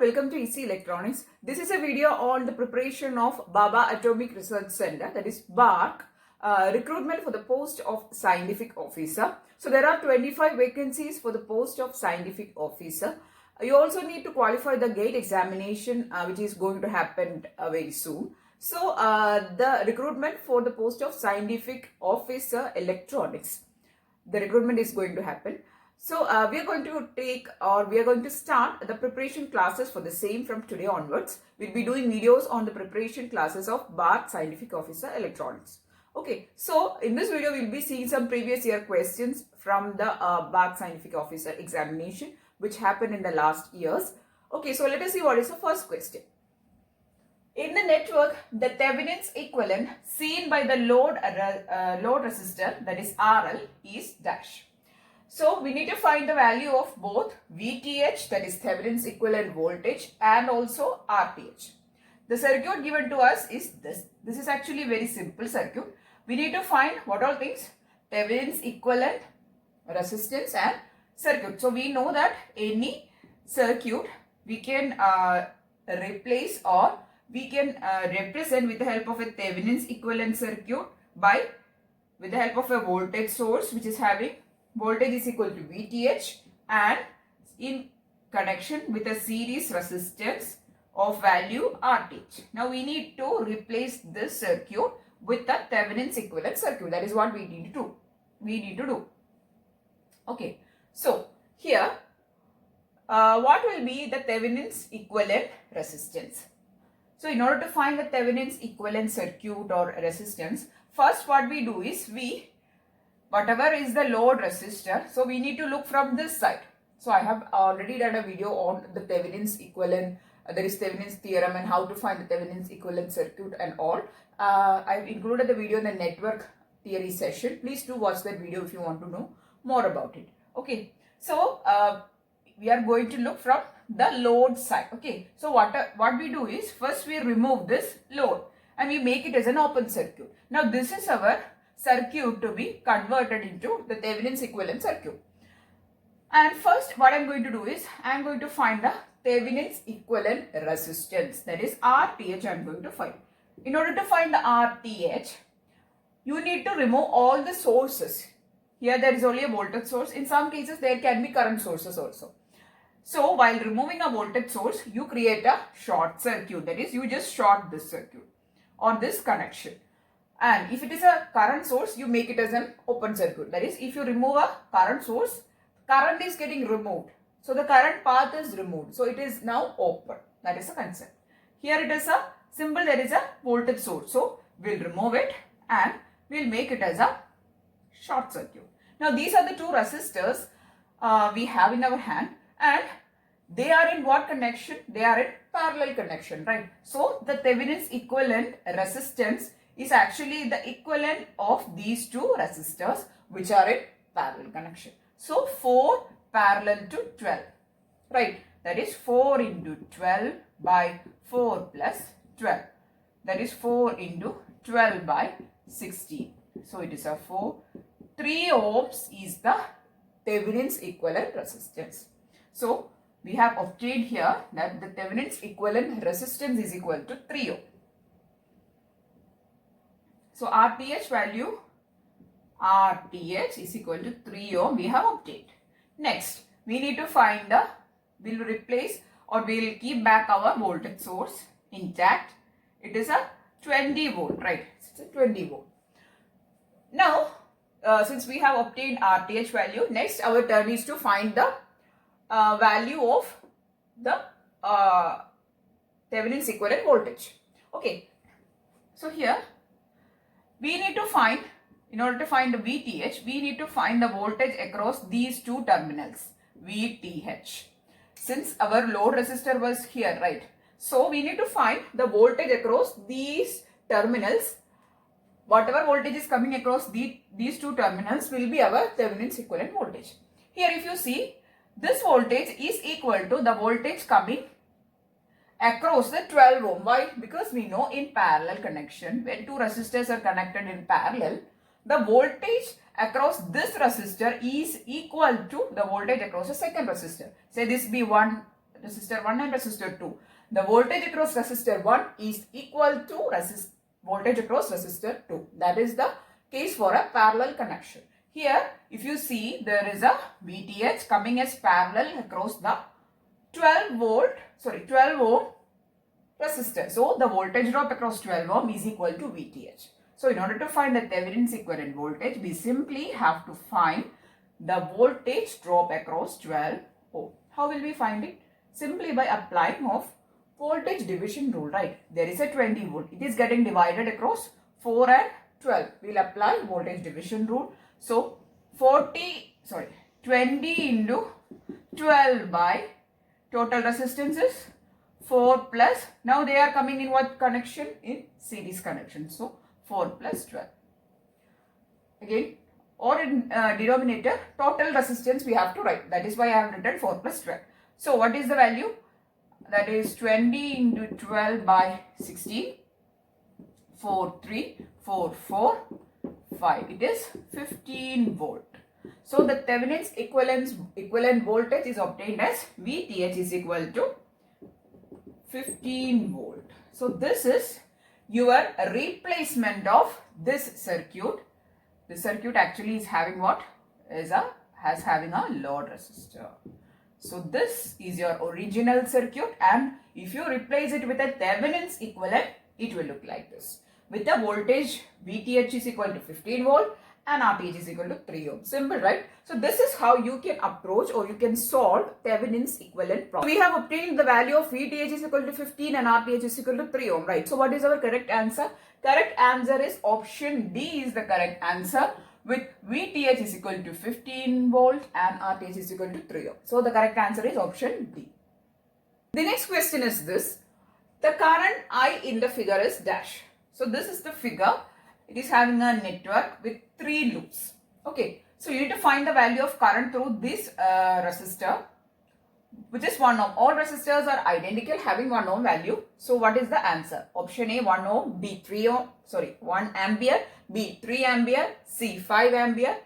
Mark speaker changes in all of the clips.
Speaker 1: welcome to EC Electronics. This is a video on the preparation of Baba Atomic Research Center, that is BARC, recruitment for the post of scientific officer. So there are 25 vacancies for the post of scientific officer. You also need to qualify the gate examination which is going to happen very soon. So the recruitment for the post of scientific officer electronics, the recruitment is going to happen. So we are going to start the preparation classes for the same from today onwards. We'll be doing videos on the preparation classes of BARC Scientific Officer Electronics. Okay, so in this video we'll be seeing some previous year questions from the BARC Scientific Officer examination which happened in the last years. Okay, so let us see what is the first question. In the network, the Thevenin's equivalent seen by the load resistor, that is RL, is dash. So we need to find the value of both VTH, that is Thevenin's equivalent voltage, and also RTH. The circuit given to us is this. This is actually a very simple circuit. We need to find what all things? Thevenin's equivalent, resistance and circuit. So we know that any circuit we can replace or we can represent with the help of a Thevenin's equivalent circuit with the help of a voltage source which is having voltage is equal to VTH and in connection with a series resistance of value RTH. Now we need to replace this circuit with the Thevenin's equivalent circuit. That is what we need to do. Okay. So here what will be the Thevenin's equivalent resistance? So in order to find the Thevenin's equivalent circuit or resistance, first what we do is whatever is the load resistor, so we need to look from this side. So I have already done a video on the Thevenin's equivalent, there is Thevenin's theorem and how to find the Thevenin's equivalent circuit and all. I've included the video in the network theory session. Please do watch that video if you want to know more about it. Okay, so we are going to look from the load side. Okay, so what we do is first we remove this load and we make it as an open circuit. Now this is our circuit to be converted into the Thevenin's equivalent circuit. And first what I am going to do is I am going to find the Thevenin's equivalent resistance, that is RTH I am going to find. In order to find the RTH, you need to remove all the sources. Here there is only a voltage source. In some cases there can be current sources also. So while removing a voltage source, you create a short circuit, that is you just short this circuit or this connection. And if it is a current source, you make it as an open circuit. That is, if you remove a current source, current is getting removed. So the current path is removed. So it is now open. That is the concept. Here it is a symbol, there is a voltage source. So we'll remove it and we'll make it as a short circuit. Now these are the two resistors we have in our hand and they are in what connection? They are in parallel connection, right? So the Thevenin's equivalent resistance is actually the equivalent of these two resistors which are in parallel connection. So 4 parallel to 12, right? That is 4 into 12 by 4 plus 12. That is 4 into 12 by 16. So it is a 4. 3 ohms is the Thevenin's equivalent resistance. So we have obtained here that the Thevenin's equivalent resistance is equal to 3 ohm. So RTH value, RTH is equal to 3 ohm we have obtained. Next, we need to find we'll replace or we'll keep back our voltage source intact. It is a 20 volt, right? It's a 20 volt. Now, since we have obtained RTH value, next our turn is to find the value of the Thevenin's equivalent voltage. Okay, so here we need to find, in order to find the VTH, we need to find the voltage across these two terminals, VTH. Since our load resistor was here, right? So we need to find the voltage across these terminals. Whatever voltage is coming across these two terminals will be our Thevenin's equivalent voltage. Here if you see, this voltage is equal to the voltage coming across the 12 ohm. Why? Because we know in parallel connection, when two resistors are connected in parallel, the voltage across this resistor is equal to the voltage across the second resistor. Say this be one resistor 1 and resistor 2. The voltage across resistor 1 is equal to voltage across resistor 2. That is the case for a parallel connection. Here, if you see, there is a VTH coming as parallel across the 12 ohm resistor. So, the voltage drop across 12 ohm is equal to VTH. So, in order to find the Thevenin's equivalent voltage, we simply have to find the voltage drop across 12 ohm. How will we find it? Simply by applying of voltage division rule, right? There is a 20 volt. It is getting divided across 4 and 12. We will apply voltage division rule. So, 20 into 12 by total resistance is 4 plus. Now, they are coming in what connection? In series connection. So, 4 plus 12. Again, or in denominator, total resistance we have to write. That is why I have written 4 plus 12. So, what is the value? That is 20 into 12 by 16. 4, 3, 4, 4, 5. It is 15 volt. So, the Thevenin's equivalent voltage is obtained as VTH is equal to 15 volt. So, this is your replacement of this circuit. The circuit actually is having what? Having a load resistor. So, this is your original circuit, and if you replace it with a Thevenin's equivalent, it will look like this. With the voltage VTH is equal to 15 volt and RTH is equal to 3 ohm. Simple, right? So, this is how you can approach or you can solve Thevenin's equivalent problem. We have obtained the value of VTH is equal to 15 and RTH is equal to 3 ohm, right? So, what is our correct answer? Correct answer is option D is the correct answer, with VTH is equal to 15 volt and RTH is equal to 3 ohm. So, the correct answer is option D. The next question is this. The current I in the figure is dash. So, this is the figure. It is having a network with 3 loops. Okay. So, you need to find the value of current through this resistor, which is 1 ohm. All resistors are identical, having 1 ohm value. So, what is the answer? Option A 1 ohm, B 1 ampere, B 3 ampere, C 5 ampere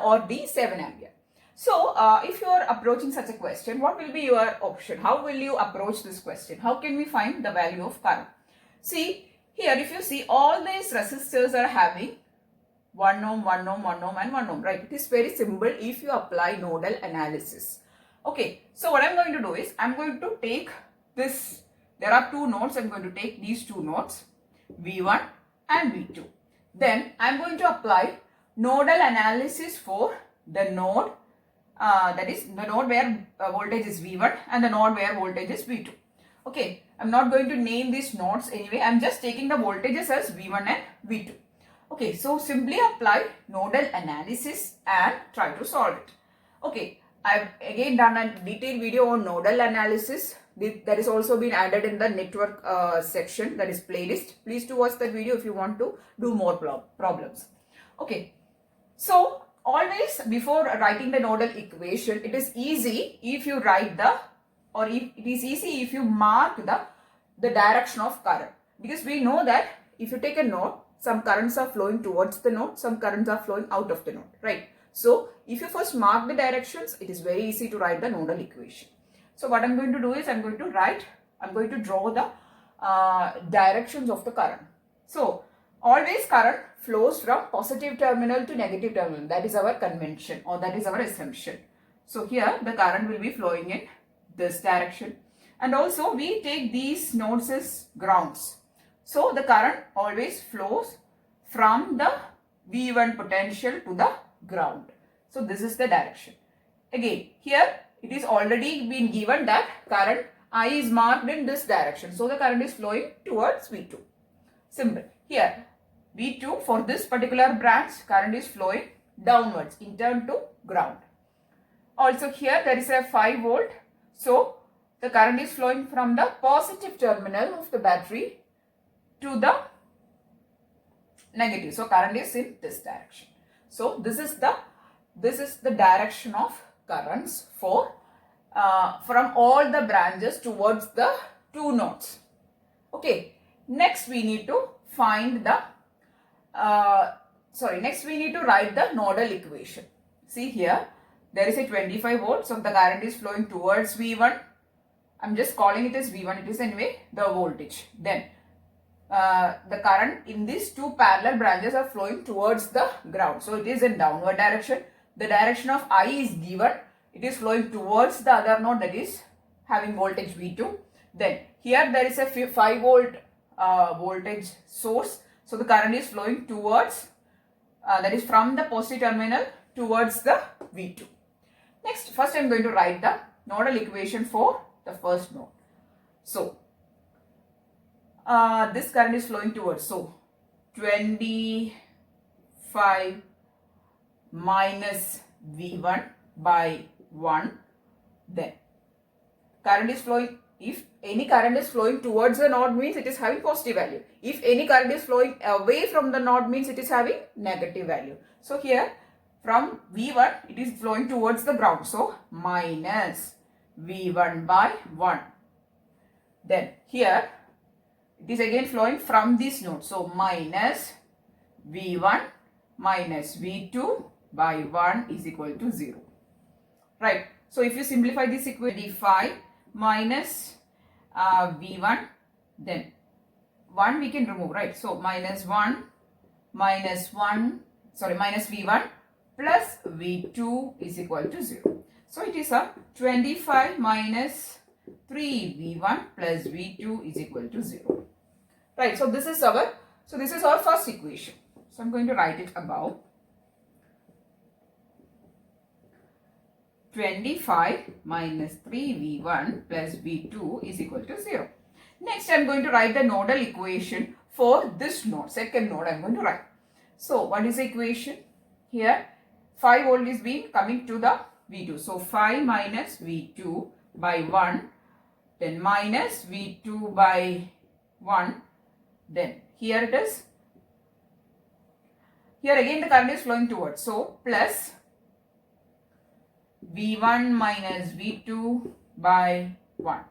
Speaker 1: or D 7 ampere. So, if you are approaching such a question, what will be your option? How will you approach this question? How can we find the value of current? See, here if you see, all these resistors are having 1 ohm, 1 ohm, 1 ohm and 1 ohm, right? It is very simple if you apply nodal analysis. Okay, so what I am going to do is, I am going to take this, there are 2 nodes, I am going to take these 2 nodes, V1 and V2. Then I am going to apply nodal analysis for the node, that is the node where voltage is V1 and the node where voltage is V2. Okay, I am not going to name these nodes anyway, I am just taking the voltages as V1 and V2. Okay, so simply apply nodal analysis and try to solve it. Okay, I have again done a detailed video on nodal analysis. That is also been added in the network section, that is playlist. Please do watch that video if you want to do more problems. Okay, so always before writing the nodal equation, it is easy if you write it is easy if you mark the direction of current. Because we know that if you take a node, some currents are flowing towards the node, some currents are flowing out of the node, right? So, if you first mark the directions, it is very easy to write the nodal equation. So, what I am going to do is, I am going to draw the directions of the current. So, always current flows from positive terminal to negative terminal. That is our convention or that is our assumption. So, here the current will be flowing in this direction. And also, we take these nodes as grounds. So, the current always flows from the V1 potential to the ground. So, this is the direction. Again, here it is already been given that current I is marked in this direction. So, the current is flowing towards V2. Simple. Here, V2 for this particular branch, current is flowing downwards in turn to ground. Also, here there is a 5 volt. So, the current is flowing from the positive terminal of the battery to the negative. So, current is in this direction. So, this is the direction of currents for from all the branches towards the 2 nodes. Okay. Next, we need to find the next we need to write the nodal equation. See here, there is a 25 volt. So, the current is flowing towards V1 I'm just calling it as V1. It is anyway the voltage. Then the current in these two parallel branches are flowing towards the ground. So it is in downward direction. The direction of I is given. It is flowing towards the other node, that is having voltage V2. Then here there is a 5 volt voltage source. So the current is flowing towards, that is from the positive terminal towards the V2. Next, first I am going to write the nodal equation for the first node. So this current is flowing towards, so 25 minus V1 by 1. Then current is flowing, if any current is flowing towards the node means it is having positive value. If any current is flowing away from the node means it is having negative value. So here from V1 it is flowing towards the ground. So minus V1 by 1. Then here it is again flowing from this node. So minus V1 minus V2 by 1 is equal to 0. Right. So if you simplify this equation, 5 minus V1, then 1 we can remove, right? So minus V1 plus V2 is equal to 0. So it is a 25 minus 3V1 plus V2 is equal to 0. Right. So this is our first equation. So I'm going to write it above. 25 minus 3V1 plus V2 is equal to 0. Next, I am going to write the nodal equation for this node, second node I am going to write. So, what is the equation? Here, 5 volt is being coming to the V2. So, 5 minus V2 by 1, then minus V2 by 1, then here it is. Here again the current is flowing towards. So, plus V1 minus V2 by 1.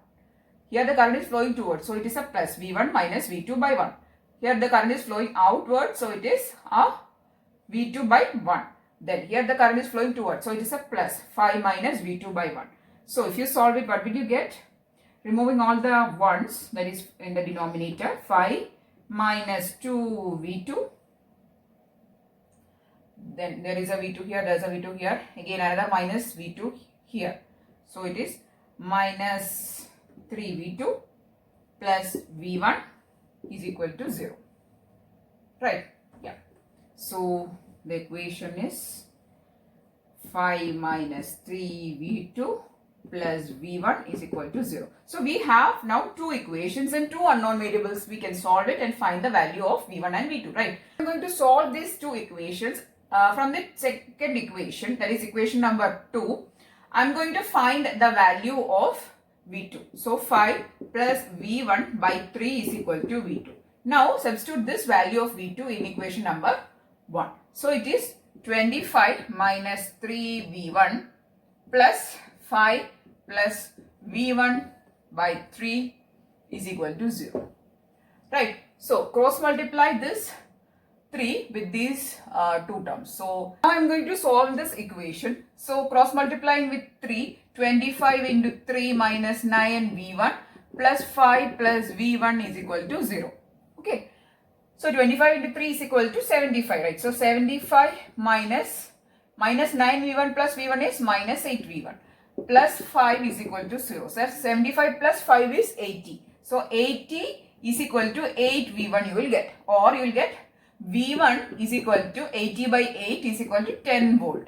Speaker 1: Here the current is flowing towards. So, it is a plus V1 minus V2 by 1. Here the current is flowing outward. So, it is a V2 by 1. Then here the current is flowing towards. So, it is a plus 5 minus V2 by 1. So, if you solve it, what will you get? Removing all the ones, that is in the denominator, 5 minus 2 V2. Then there is a V2 here, there is a V2 here. Again another minus V2 here. So it is minus 3V2 plus V1 is equal to 0. Right? Yeah. So the equation is 5 minus 3V2 plus V1 is equal to 0. So we have now two equations and two unknown variables. We can solve it and find the value of V1 and V2. Right? I'm going to solve these two equations. From the second equation, that is equation number 2, I am going to find the value of V2. So 5 plus V1 by 3 is equal to V2. Now substitute this value of V2 in equation number 1. So it is 25 minus 3V1 plus 5 plus V1 by 3 is equal to 0. Right. So cross multiply this 3 with these two terms. So now I am going to solve this equation. So cross multiplying with 3, 25 into 3 minus 9 V1 plus 5 plus V1 is equal to 0. Okay. So 25 into 3 is equal to 75, right? So 75 minus 9 V1 plus V1 is minus 8 V1 plus 5 is equal to 0. So 75 plus 5 is 80. So 80 is equal to 8 V1 you will get, or you will get V1 is equal to 80 by 8 is equal to 10 volt.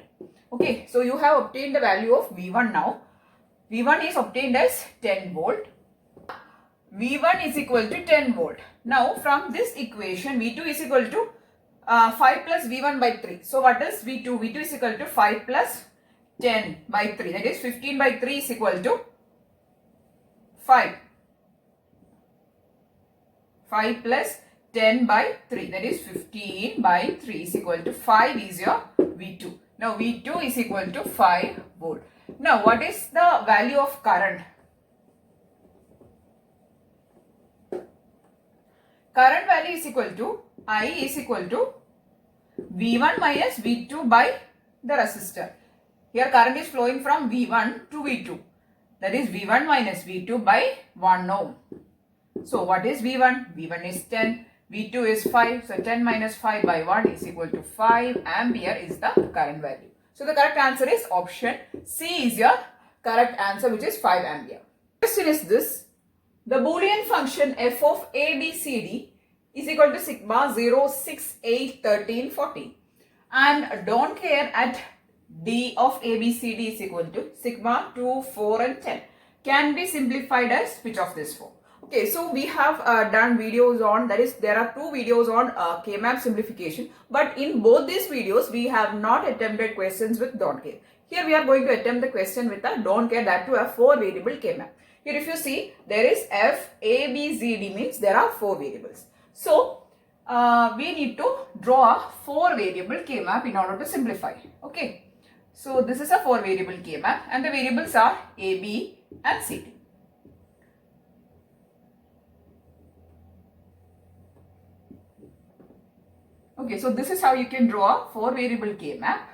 Speaker 1: Okay, so you have obtained the value of V1 now. V1 is obtained as 10 volt. V1 is equal to 10 volt. Now from this equation V2 is equal to 5 plus V1 by 3. So what is V2? V2 is equal to 5 plus 10 by 3. That is 15 by 3 is equal to 5. 5 plus 10 by 3, that is 15 by 3 is equal to 5 is your V2. Now V2 is equal to 5 volt. Now what is the value of current? Current value is equal to I is equal to V1 minus V2 by the resistor. Here current is flowing from V1 to V2. that is V1 minus V2 by 1 ohm. So what is V1? V1 is 10, V2 is 5. So 10 minus 5 by 1 is equal to 5 ampere is the current value. So the correct answer is option C is your correct answer, which is 5 ampere. Question is this. The Boolean function f of a, b, c, d is equal to sigma 0, 6, 8, 13, 14. And don't care at d of a, b, c, d is equal to sigma 2, 4 and 10. Can be simplified as which of this four? Okay, so we have done videos on, that is, there are two videos on K-map simplification, but in both these videos, we have not attempted questions with don't care. Here we are going to attempt the question with a don't care, that to a 4 variable K-map. Here if you see, there is f, a, b, z, d means there are 4 variables. So, we need to draw a 4 variable K-map in order to simplify. Okay, so this is a 4 variable K-map and the variables are a, b and c, d. Okay, so this is how you can draw a 4 variable K-map.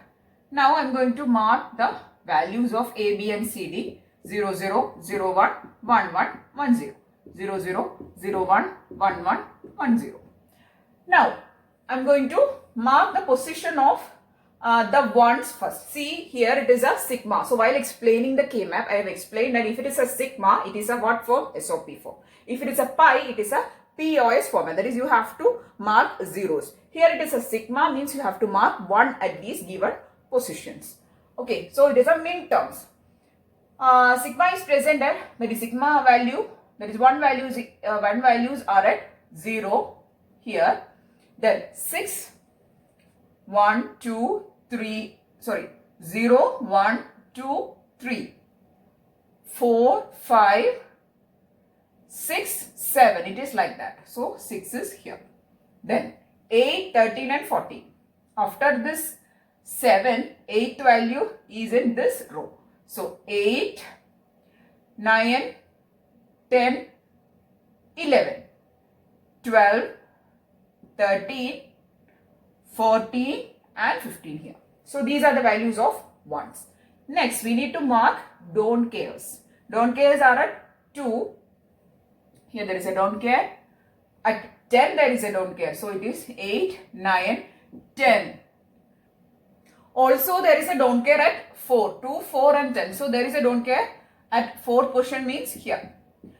Speaker 1: Now I am going to mark the values of A, B and C, D 0, 0, 0, 1, 1, 1, 1, 0, 0, 0, 0, 1, 1, 1, 1, 0. Now I am going to mark the position of the ones first. See here it is a sigma. So while explaining the K-map, I have explained that if it is a sigma, it is a what form? SOP form. If it is a pi, it is a POS format. That is, you have to mark zeros. Here it is a sigma, means you have to mark 1 at these given positions. Okay, so it is a min terms. Sigma is present at, that is sigma value, that is one values are at 0 here. Then 6, 1, 2, 3, sorry, 0, 1, 2, 3, 4, 5, 6, 7. It is like that. So 6 is here. Then 8, 13 and 14. After this 7, 8th value is in this row. So 8, 9, 10, 11, 12, 13, 14 and 15 here. So these are the values of ones. Next we need to mark don't cares. Don't cares are at 2. Here there is a don't care. At 10 there is a don't care. So it is 8, 9, 10. Also there is a don't care at 4. 2, 4 and 10. So there is a don't care at 4 position means here.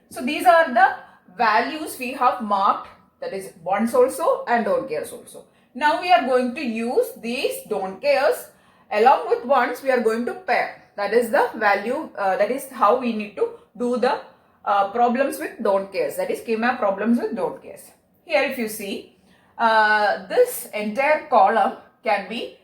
Speaker 1: So these are the values we have marked, that is ones also and don't cares also. Now we are going to use these don't cares along with ones, we are going to pair. That is the value, that is how we need to do the problems with don't cares, that is K-map problems with don't cares. Here if you see, this entire column can be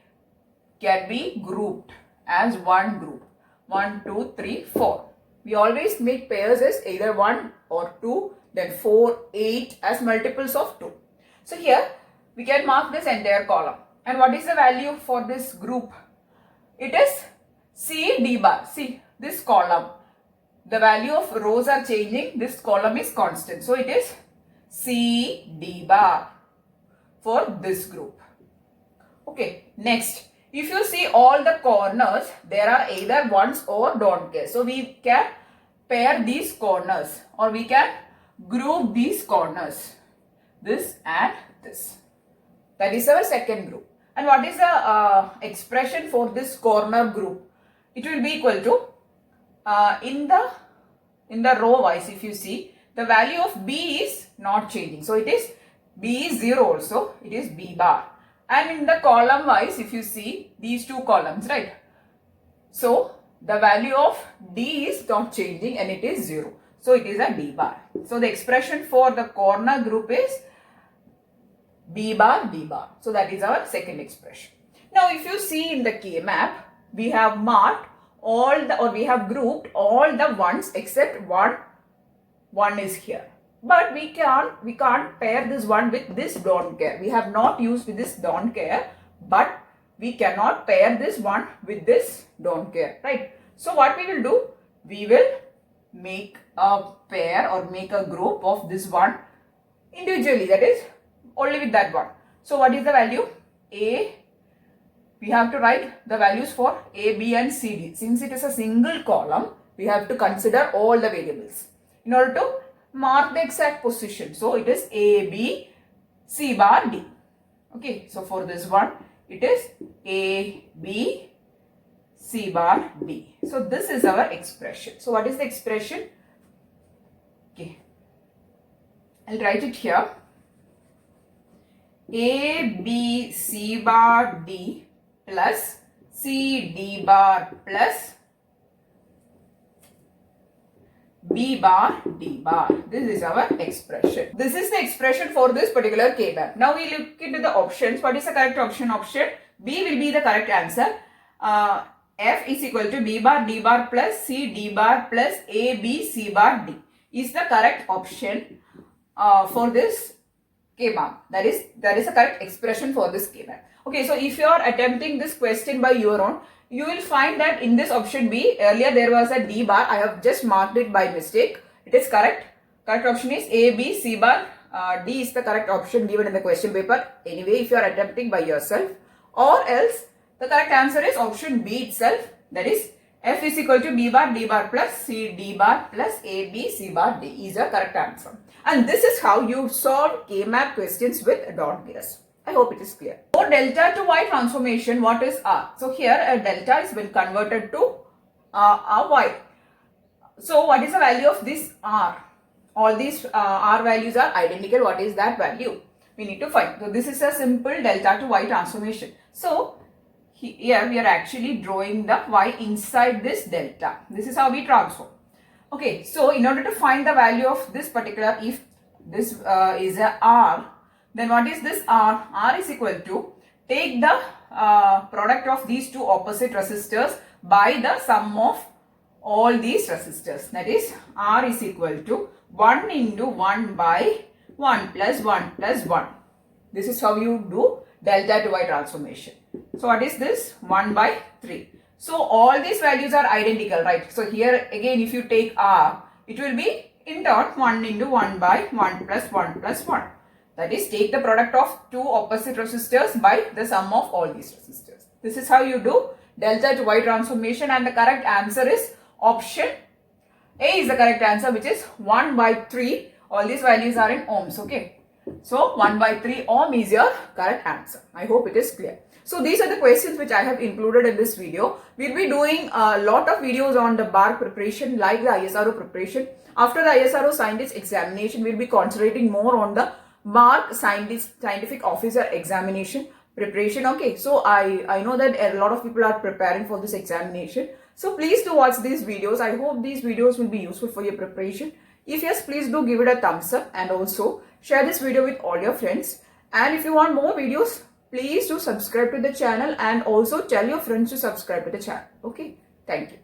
Speaker 1: grouped as one group. 1, 2, 3, 4. We always make pairs as either 1 or 2, then 4, 8 as multiples of 2. So here we can mark this entire column. And what is the value for this group? It is C D bar. See this column. The value of rows are changing. This column is constant. So it is C D bar for this group. Okay. Next, if you see all the corners, there are either ones or don't care. So we can pair these corners or we can group these corners. This and this. That is our second group. And what is the expression for this corner group? It will be equal to in the row wise, if you see, the value of B is not changing. So it is B is 0 also. It is B bar. And in the column wise, if you see these two columns, right? So the value of D is not changing and it is 0. So it is a D bar. So the expression for the corner group is B bar, D bar. So that is our second expression. Now if you see in the K-map, we have marked all the, or we have grouped all the ones except one is here. But we can't pair this one with this don't care. We have not used with this don't care, but we cannot pair this one with this don't care, right? So what we will do, we will make a pair or make a group of this one individually, that is only with that one. So what is the value? A, we have to write the values for A, B and C, D. Since it is a single column, We have to consider all the variables in order to mark the exact position. So it is A, B, C bar, D. Okay, so for this one, it is A, B, C bar, D. So this is our expression. So what is the expression? Okay, I'll write it here. A, B, C bar, D plus C, D bar plus B bar, D bar. This is our expression. This is the expression for this particular K bar. Now we look into the options. What is the correct option? Option B will be the correct answer. F is equal to B bar, D bar plus C, D bar plus A, B, C bar, D is the correct option for this K bar. That is the correct expression for this K bar. Okay, so if you are attempting this question by your own, you will find that in this option B, earlier there was a D bar. I have just marked it by mistake. It is correct. Correct option is A, B, C bar. D is the correct option given in the question paper. Anyway, if you are attempting by yourself, or else the correct answer is option B itself. That is F is equal to B bar, D bar plus C, D bar plus A, B, C bar, D is the correct answer. And this is how you solve K-map questions with dot guess. I hope it is clear. For delta to y transformation, what is R? So here a delta is been converted to a y. So what is the value of this R? All these R values are identical. What is that value? We need to find. So this is a simple delta to y transformation. So here we are actually drawing the y inside this delta. This is how we transform. Okay, so in order to find the value of this particular, if this is a R, then what is this R? R is equal to, take the product of these two opposite resistors by the sum of all these resistors. That is R is equal to 1 into 1 by 1 plus 1 plus 1. This is how you do delta to y transformation. So what is this? 1 by 3. So all these values are identical, right? So here again if you take R, it will be in turn 1 into 1 by 1 plus 1 plus 1. That is, take the product of two opposite resistors by the sum of all these resistors. This is how you do delta to y transformation, and the correct answer is option A is the correct answer, which is 1 by 3. All these values are in ohms, okay? So 1 by 3 ohm is your correct answer. I hope it is clear. So these are the questions which I have included in this video. We'll be doing a lot of videos on the BARC preparation, like the ISRO preparation. After the ISRO scientist examination, we'll be concentrating more on the BARC scientific officer examination preparation. Okay, so I know that a lot of people are preparing for this examination. So please do watch these videos. I hope these videos will be useful for your preparation. If yes, please do give it a thumbs up, and also share this video with all your friends. And if you want more videos, please do subscribe to the channel, and also tell your friends to subscribe to the channel. Okay, thank you.